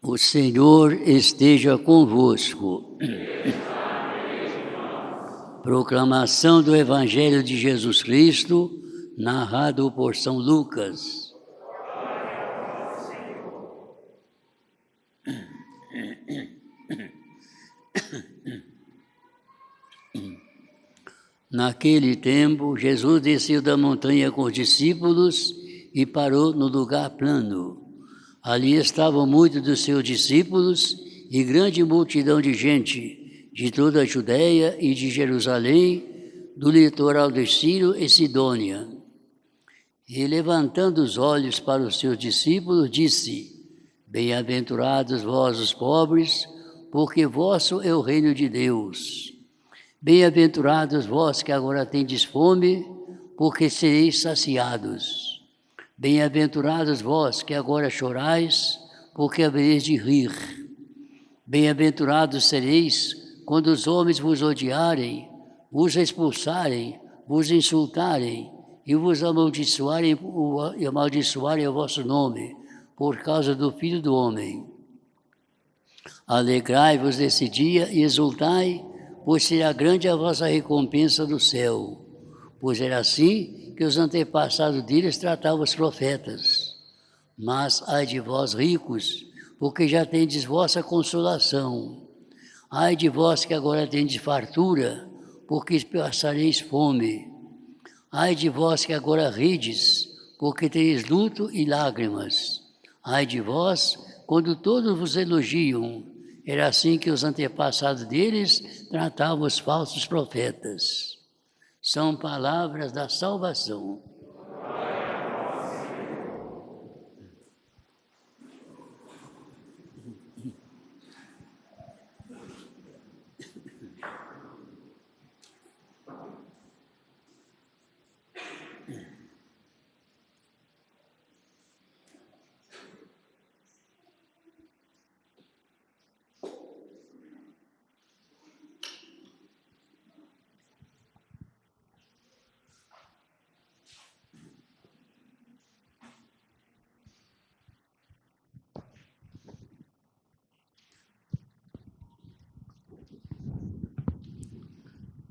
O Senhor esteja convosco. Proclamação do Evangelho de Jesus Cristo, narrado por São Lucas. Naquele tempo, Jesus desceu da montanha com os discípulos e parou no lugar plano. Ali estavam muitos dos seus discípulos e grande multidão de gente, de toda a Judéia e de Jerusalém, do litoral de Ciro e Sidônia. E levantando os olhos para os seus discípulos, disse: Bem-aventurados vós os pobres, porque vosso é o reino de Deus. Bem-aventurados vós que agora tendes fome, porque sereis saciados. Bem-aventurados vós que agora chorais, porque havereis de rir. Bem-aventurados sereis quando os homens vos odiarem, vos expulsarem, vos insultarem e vos amaldiçoarem o vosso nome, por causa do Filho do Homem. Alegrai-vos desse dia e exultai, pois será grande a vossa recompensa do céu. Pois era assim que os antepassados deles tratavam os profetas. Mas ai de vós ricos, porque já tendes vossa consolação. Ai de vós que agora tendes fartura, porque passareis fome. Ai de vós que agora rides, porque tereis luto e lágrimas. Ai de vós, quando todos vos elogiam. Era assim que os antepassados deles tratavam os falsos profetas. São palavras da salvação.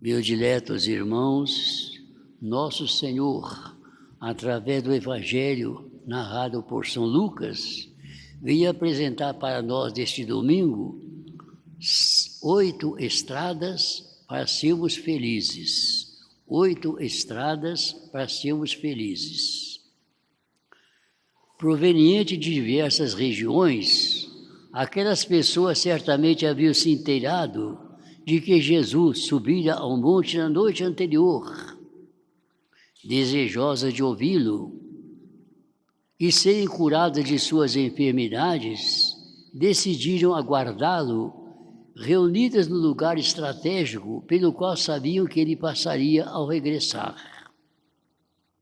Meus diletos irmãos, nosso Senhor, através do Evangelho narrado por São Lucas, veio apresentar para nós neste domingo 8 estradas para sermos felizes. 8 estradas para sermos felizes. Proveniente de diversas regiões, aquelas pessoas certamente haviam se inteirado de que Jesus subira ao monte na noite anterior, desejosas de ouvi-lo e serem curadas de suas enfermidades, decidiram aguardá-lo, reunidas no lugar estratégico pelo qual sabiam que ele passaria ao regressar.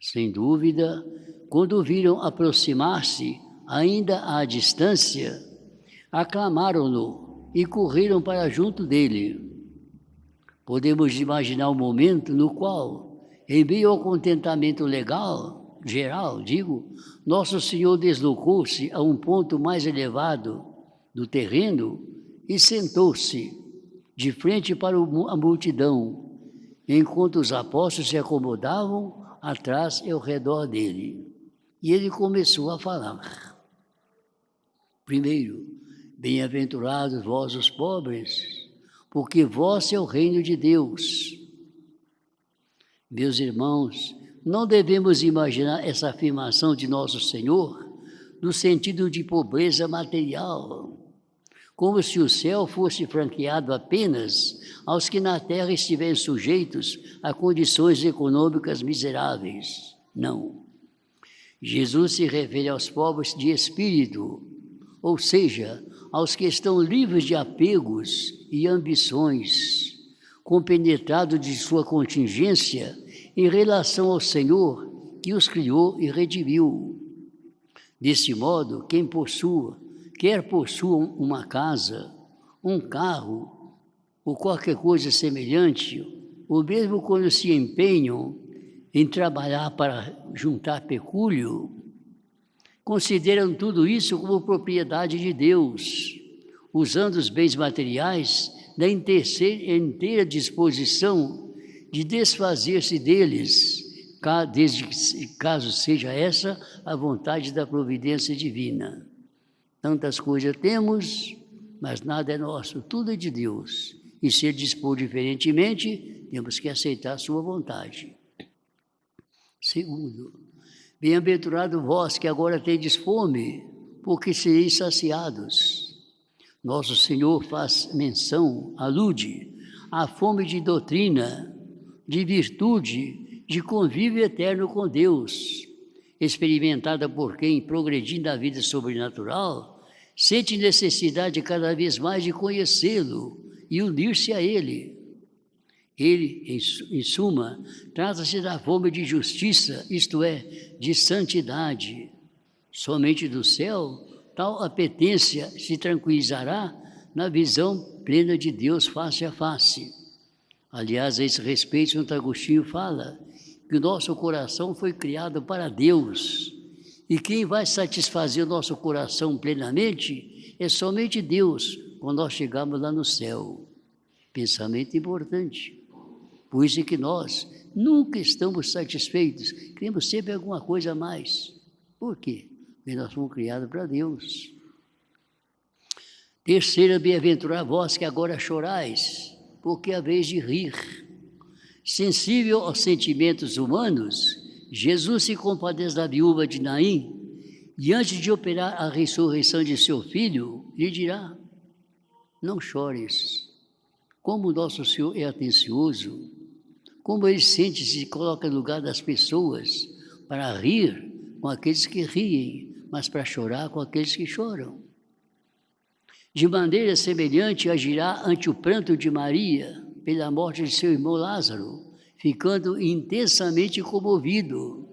Sem dúvida, quando o viram aproximar-se, ainda à distância, aclamaram-no e correram para junto dele. Podemos imaginar o momento no qual, em meio ao contentamento geral, Nosso Senhor deslocou-se a um ponto mais elevado do terreno e sentou-se de frente para a multidão, enquanto os apóstolos se acomodavam atrás e ao redor dele. E ele começou a falar. Primeiro, bem-aventurados vós os pobres, porque vós é o reino de Deus. Meus irmãos, não devemos imaginar essa afirmação de Nosso Senhor no sentido de pobreza material, como se o céu fosse franqueado apenas aos que na terra estiverem sujeitos a condições econômicas miseráveis. Não. Jesus se refere aos pobres de espírito, ou seja, aos que estão livres de apegos e ambições, compenetrados de sua contingência em relação ao Senhor que os criou e redimiu. Desse modo, quer possuam uma casa, um carro ou qualquer coisa semelhante, ou mesmo quando se empenham em trabalhar para juntar pecúlio, consideram tudo isso como propriedade de Deus, usando os bens materiais na inteira disposição de desfazer-se deles, caso seja essa a vontade da providência divina. Tantas coisas temos, mas nada é nosso, tudo é de Deus. E se Ele dispor diferentemente, temos que aceitar a sua vontade. Segundo, bem-aventurado vós que agora tendes fome, porque sereis saciados. Nosso Senhor faz menção, alude à fome de doutrina, de virtude, de convívio eterno com Deus, experimentada por quem, progredindo na vida sobrenatural, sente necessidade cada vez mais de conhecê-lo e unir-se a Ele. Ele, em suma, trata-se da fome de justiça, isto é, de santidade. Somente do céu, tal apetência se tranquilizará na visão plena de Deus face a face. Aliás, a esse respeito, Santo Agostinho fala que o nosso coração foi criado para Deus, e quem vai satisfazer o nosso coração plenamente é somente Deus, quando nós chegarmos lá no céu. Pensamento importante. Por isso é que nós nunca estamos satisfeitos, queremos sempre alguma coisa a mais. Por quê? Porque nós fomos criados para Deus. Terceira, bem-aventurado vós que agora chorais, porque é a vez de rir. Sensível aos sentimentos humanos, Jesus se compadece da viúva de Naim e antes de operar a ressurreição de seu filho, lhe dirá: não chores. Como o nosso Senhor é atencioso, como Ele se coloca no lugar das pessoas para rir com aqueles que riem, mas para chorar com aqueles que choram. De maneira semelhante agirá ante o pranto de Maria pela morte de seu irmão Lázaro, ficando intensamente comovido.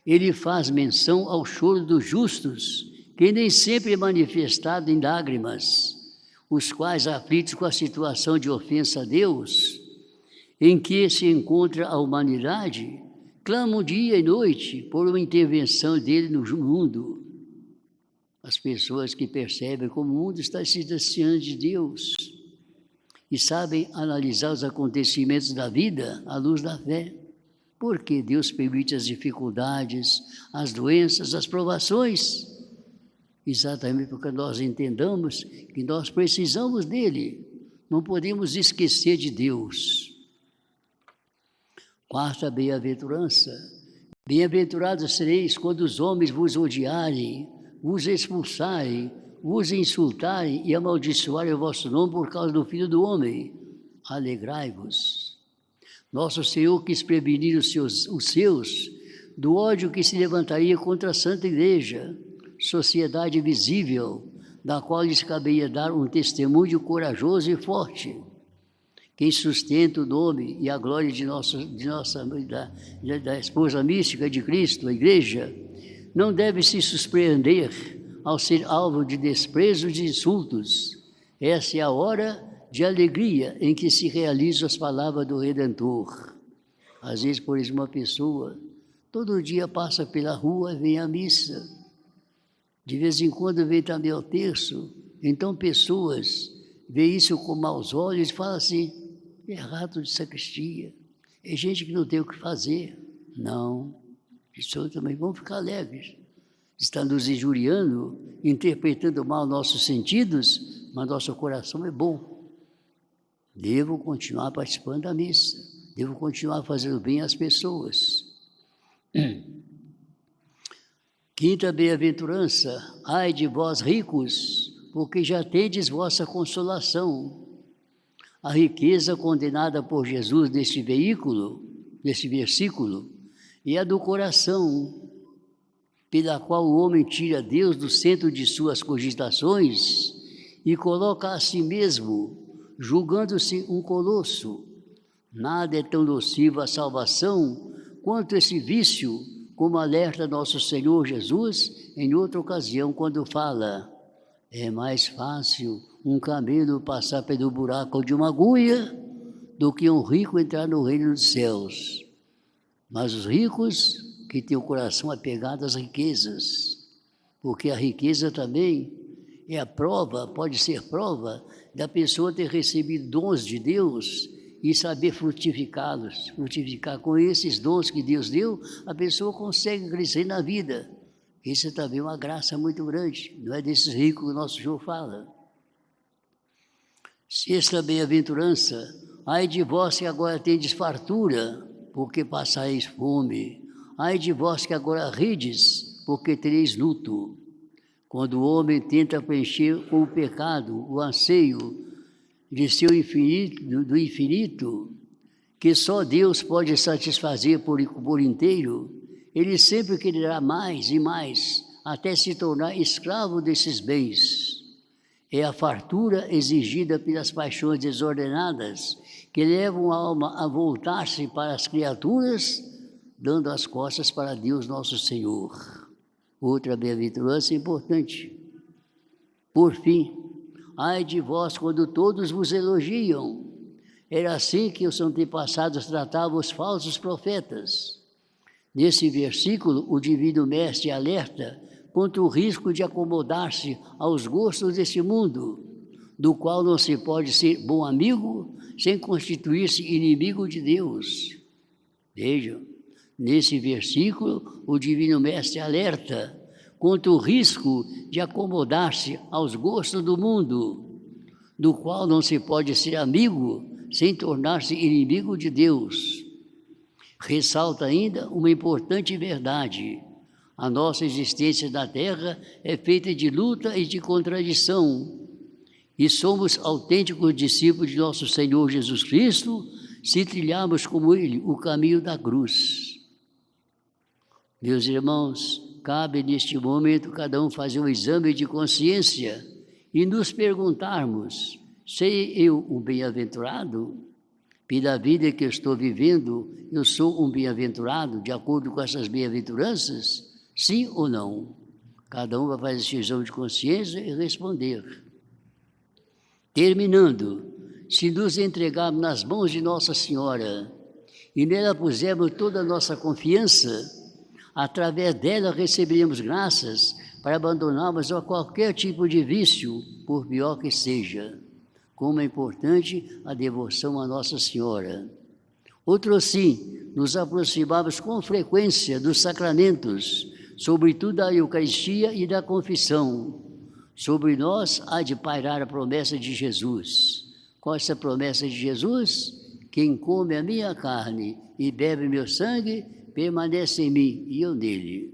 Ele faz menção ao choro dos justos, que nem sempre é manifestado em lágrimas, os quais, aflitos com a situação de ofensa a Deus, em que se encontra a humanidade, clamam dia e noite por uma intervenção dele no mundo. As pessoas que percebem como o mundo está se distanciando de Deus e sabem analisar os acontecimentos da vida à luz da fé. Porque Deus permite as dificuldades, as doenças, as provações? Exatamente porque nós entendamos que nós precisamos dele, não podemos esquecer de Deus. Quarta bem-aventurança: bem-aventurados sereis quando os homens vos odiarem, vos expulsarem, vos insultarem e amaldiçoarem o vosso nome por causa do Filho do Homem. Alegrai-vos. Nosso Senhor quis prevenir os seus do ódio que se levantaria contra a Santa Igreja, sociedade visível, da qual lhes caberia dar um testemunho corajoso e forte. Quem sustenta o nome e a glória da esposa mística de Cristo, a Igreja, não deve se surpreender ao ser alvo de desprezos e insultos. Essa é a hora de alegria em que se realizam as palavras do Redentor. Às vezes, por exemplo, uma pessoa, todo dia passa pela rua e vem à missa. De vez em quando vem também ao terço. Então, pessoas veem isso com maus olhos e falam assim: é rato de sacristia, é gente que não tem o que fazer. Não, isso também vamos ficar alegres. Está nos injuriando, interpretando mal nossos sentidos, mas nosso coração é bom. Devo continuar participando da missa, devo continuar fazendo bem às pessoas. Quinta bem-aventurança: ai de vós ricos, porque já tendes vossa consolação. A riqueza condenada por Jesus neste versículo, é a do coração, pela qual o homem tira Deus do centro de suas cogitações e coloca a si mesmo, julgando-se um colosso. Nada é tão nocivo à salvação quanto esse vício, como alerta nosso Senhor Jesus em outra ocasião, quando fala: é mais fácil um camelo passar pelo buraco de uma agulha do que um rico entrar no reino dos céus. Mas os ricos que têm o coração apegado às riquezas, porque a riqueza também é a prova, pode ser prova da pessoa ter recebido dons de Deus e saber frutificá-los. Frutificar com esses dons que Deus deu, a pessoa consegue crescer na vida. Isso é também uma graça muito grande, não é desses ricos que o nosso Senhor fala. Sexta bem-aventurança, ai de vós que agora tendes fartura, porque passais fome. Ai de vós que agora rides, porque tereis luto. Quando o homem tenta preencher com o pecado o anseio de seu infinito, do infinito, que só Deus pode satisfazer por inteiro, ele sempre quererá mais e mais, até se tornar escravo desses bens. É a fartura exigida pelas paixões desordenadas que levam a alma a voltar-se para as criaturas, dando as costas para Deus nosso Senhor. Outra bem-aventurança importante. Por fim, ai de vós quando todos vos elogiam. Era assim que os antepassados tratavam os falsos profetas. Nesse versículo, o Divino Mestre alerta contra o risco de acomodar-se aos gostos deste mundo, do qual não se pode ser bom amigo sem constituir-se inimigo de Deus. Vejam, nesse versículo, o Divino Mestre alerta contra o risco de acomodar-se aos gostos do mundo, do qual não se pode ser amigo sem tornar-se inimigo de Deus. Ressalta ainda uma importante verdade: a nossa existência na Terra é feita de luta e de contradição, e somos autênticos discípulos de nosso Senhor Jesus Cristo se trilharmos como Ele o caminho da cruz. Meus irmãos, cabe neste momento cada um fazer um exame de consciência e nos perguntarmos: sei eu um bem-aventurado? Pela vida que eu estou vivendo, eu sou um bem-aventurado, de acordo com essas bem-aventuranças? Sim ou não? Cada um vai fazer esse exame de consciência e responder. Terminando, se nos entregarmos nas mãos de Nossa Senhora e nela pusermos toda a nossa confiança, através dela receberemos graças para abandonarmos qualquer tipo de vício, por pior que seja. Como é importante a devoção a Nossa Senhora. Outro sim, nos aproximarmos com frequência dos sacramentos, sobretudo da Eucaristia e da confissão. Sobre nós há de pairar a promessa de Jesus. Qual é essa promessa de Jesus? Quem come a minha carne e bebe meu sangue, permanece em mim e eu nele.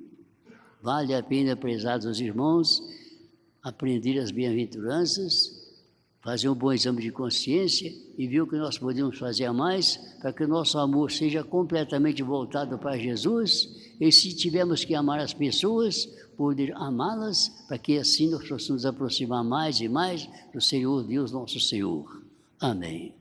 Vale a pena, prezados irmãos, aprender as bem-aventuranças, fazer um bom exame de consciência e ver o que nós podemos fazer a mais para que o nosso amor seja completamente voltado para Jesus, e se tivermos que amar as pessoas, poder amá-las, para que assim nós possamos nos aproximar mais e mais do Senhor Deus nosso Senhor. Amém.